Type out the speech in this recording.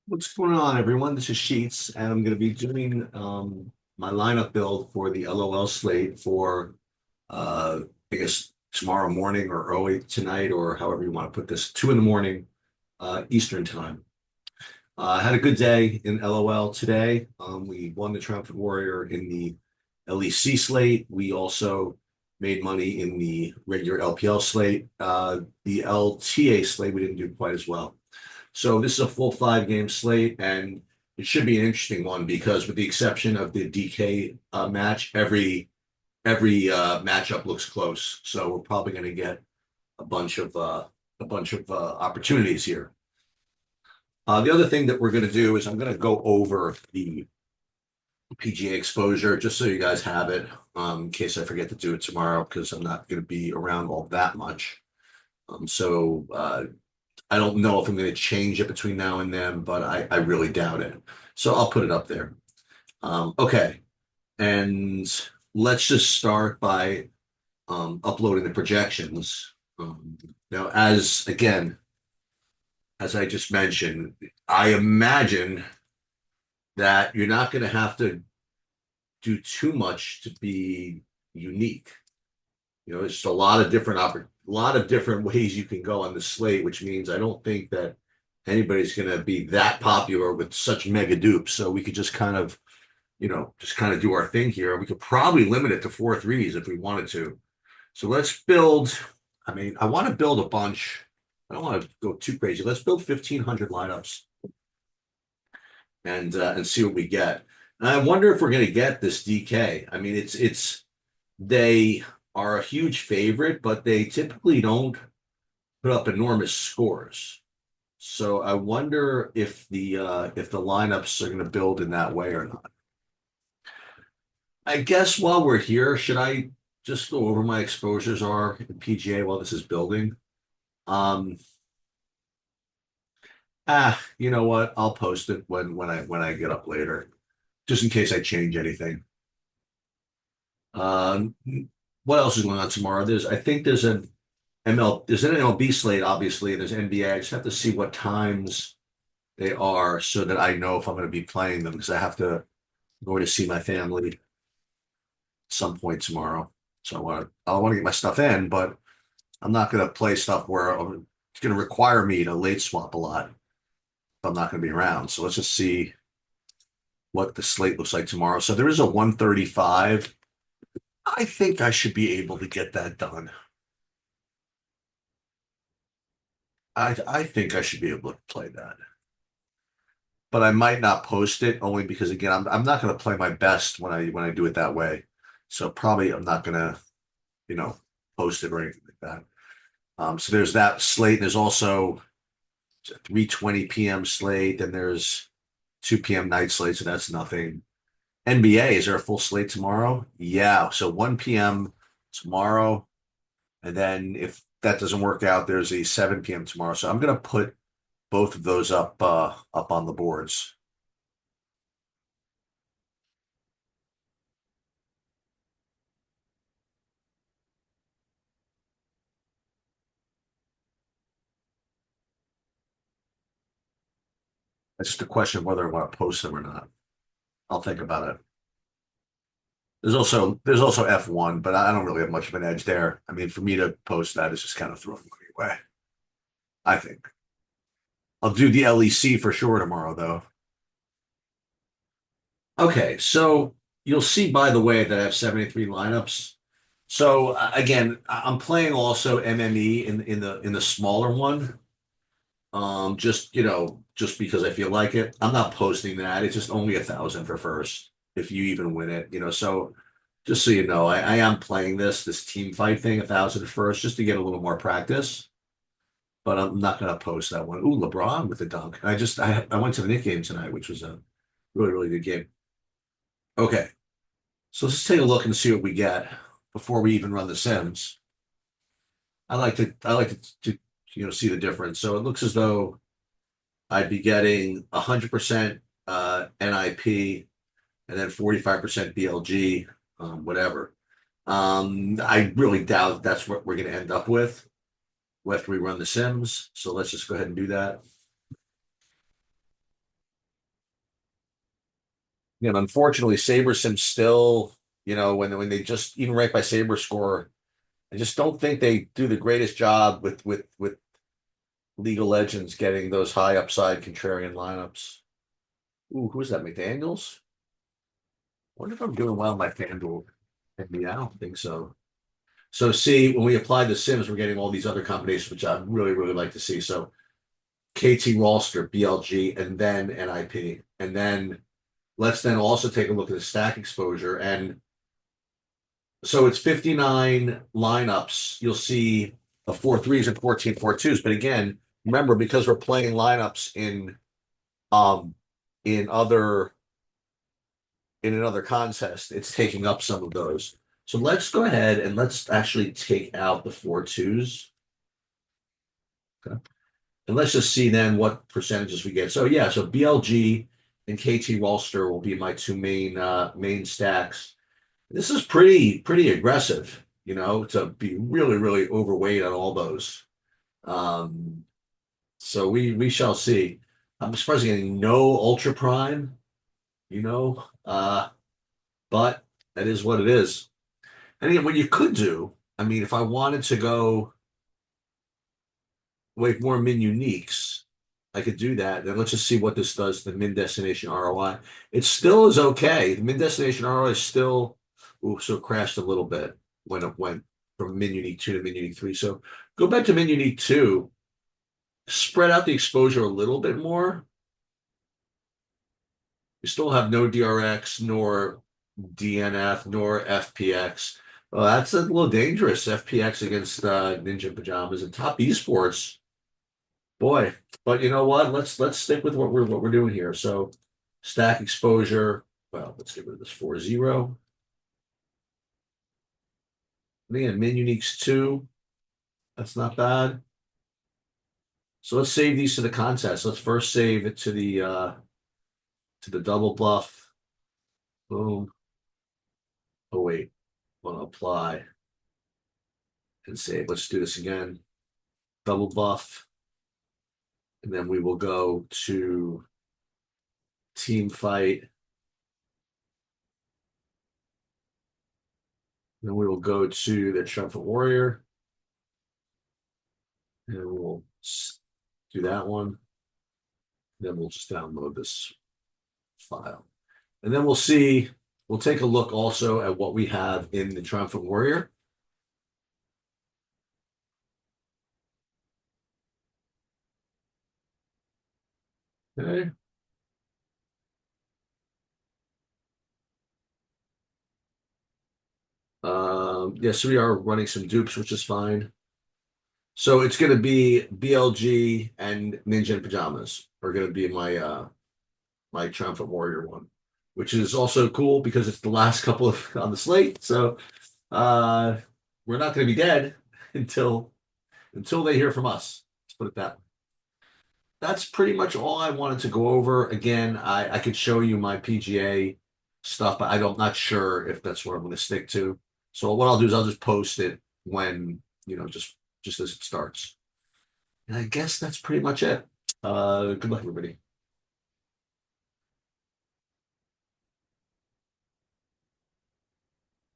What's going on, everyone? This is Sheets, and I'm going to be doing my lineup build for the LOL slate for, uh, I guess, tomorrow morning or early tonight, or however you want to put this, 2 in the morning, Eastern time. I had a good day in LOL today. We won the Triumphant Warrior in the LEC slate. We also made money in the regular LPL slate. The LTA slate, we didn't do quite as well. So this is a full 5 game slate, and it should be an interesting one because, with the exception of the DK match, every matchup looks close. So we're probably going to get a bunch of opportunities here. The other thing that we're going to do is I'm going to go over the PGA exposure just so you guys have it, in case I forget to do it tomorrow because I'm not going to be around all that much. So I don't know if I'm going to change it between now and then, but I really doubt it. So I'll put it up there. Okay. And let's just start by uploading the projections. Now, as I just mentioned, I imagine that you're not going to have to do too much to be unique. There's just a lot of different ways you can go on the slate, which means I don't think that anybody's going to be that popular with such mega dupes. So we could just just kind of do our thing here. We could probably limit it to 4 threes if we wanted to. So let's build. I mean, I want to build a bunch. I don't want to go too crazy. Let's build 1,500 lineups and see what we get. And I wonder if we're going to get this DK. I mean, they are a huge favorite, but they typically don't put up enormous scores. So I wonder if the lineups are going to build in that way or not. I guess while we're here, should I just go over my exposures are in PGA while this is building? Um, you know what? I'll post it when I get up later, just in case I change anything. Um, what else is going on tomorrow? I think there's an MLB slate, obviously, and there's NBA. I just have to see what times they are so that I know if I'm going to be playing them because I have to go to see my family at some point tomorrow. So I want to get my stuff in, but I'm not going to play stuff where it's going to require me to late swap a lot if I'm not going to be around. So let's just see what the slate looks like tomorrow. So there is a 135. I think I should be able to get that done. I think I should be able to play that, but I might not post it only because again I'm not going to play my best when I do it that way. So probably I'm not going to you know post it or anything like that. So there's that slate. There's also a 3:20 p.m. slate, and there's 2 p.m. night slate. So that's nothing. NBA, is there a full slate tomorrow? Yeah. So 1 p.m. tomorrow, and then if that doesn't work out, there's a 7 p.m. tomorrow. So I'm going to put both of those up on the boards. It's just a question of whether I want to post them or not. I'll think about it. There's also F1, but I don't really have much of an edge there. I mean, for me to post that is just kind of throwing money away. I think I'll do the LEC for sure tomorrow, though. Okay, so you'll see by the way that I have 73 lineups. So again, I'm playing also MME in the smaller one. Just because I feel like it. I'm not posting that. It's just only 1,000 for first, if you even win it. So just so you know, I am playing this team fight thing, 1,000 first, just to get a little more practice. But I'm not gonna post that one. Ooh, LeBron with the dunk. I went to the Knicks game tonight, which was a really, really good game. Okay, so let's take a look and see what we get before we even run the Sims. I like to see the difference. So it looks as though I'd be getting 100% NIP and then 45% BLG, whatever. I really doubt that's what we're going to end up with after we run the Sims. So let's just go ahead and do that. Unfortunately, SaberSim still, when they just even right by Saber score, I just don't think they do the greatest job with League of Legends getting those high upside contrarian lineups. Ooh, who's that? McDaniels? Wonder if I'm doing well in my FanDuel. Maybe I don't think so. So see, when we apply the Sims, we're getting all these other combinations, which I really, really like to see. So KT Rolster, BLG, and then NIP. And then let's then also take a look at the stack exposure. And so it's 59 lineups. You'll see a 4-3s and 14 4-2s. But again, remember, because we're playing lineups um in other in another contest, it's taking up some of those. So let's go ahead and let's actually take out the 4-2s. Okay. And let's just see then what percentages we get. So yeah, so BLG and KT Rolster will be my two main stacks. This is pretty aggressive, to be really, really overweight on all those. Um, so we shall see. I'm surprised getting no Ultra Prime, but that is what it is. And again, what you could do, I mean, if I wanted to go with more min uniques, I could do that. Then let's just see what this does to the min destination ROI. It still is okay. The min destination ROI is still, so it crashed a little bit when it went from min unique 2 to min unique 3. So go back to min unique 2, spread out the exposure a little bit more. You still have no DRX, nor DNF, nor FPX. Well, that's a little dangerous. FPX against Ninja Pajamas and top esports. Boy, but you know what? Let's stick with what we're doing here. So stack exposure. Well, let's get rid of this 4-0. Again, min uniques 2. That's not bad. So let's save these to the contest. Let's first save it to the double bluff. Boom. Oh wait, want to apply and save. Let's do this again. Double buff. And then we will go to team fight. Then we will go to the Triumphant Warrior. And we'll do that one. Then we'll just download this file. And then we'll take a look also at what we have in the Triumphant Warrior. Okay. Yes, we are running some dupes, which is fine. So it's going to be BLG and Ninja in Pajamas are going to be my Triumphant Warrior one, which is also cool because it's the last couple of on the slate. So we're not going to be dead until they hear from us. Let's put it that way. That's pretty much all I wanted to go over. Again, I could show you my PGA stuff, but I'm not sure if that's what I'm going to stick to. So what I'll do is I'll just post it when, just as it starts. And I guess that's pretty much it. Good luck, everybody.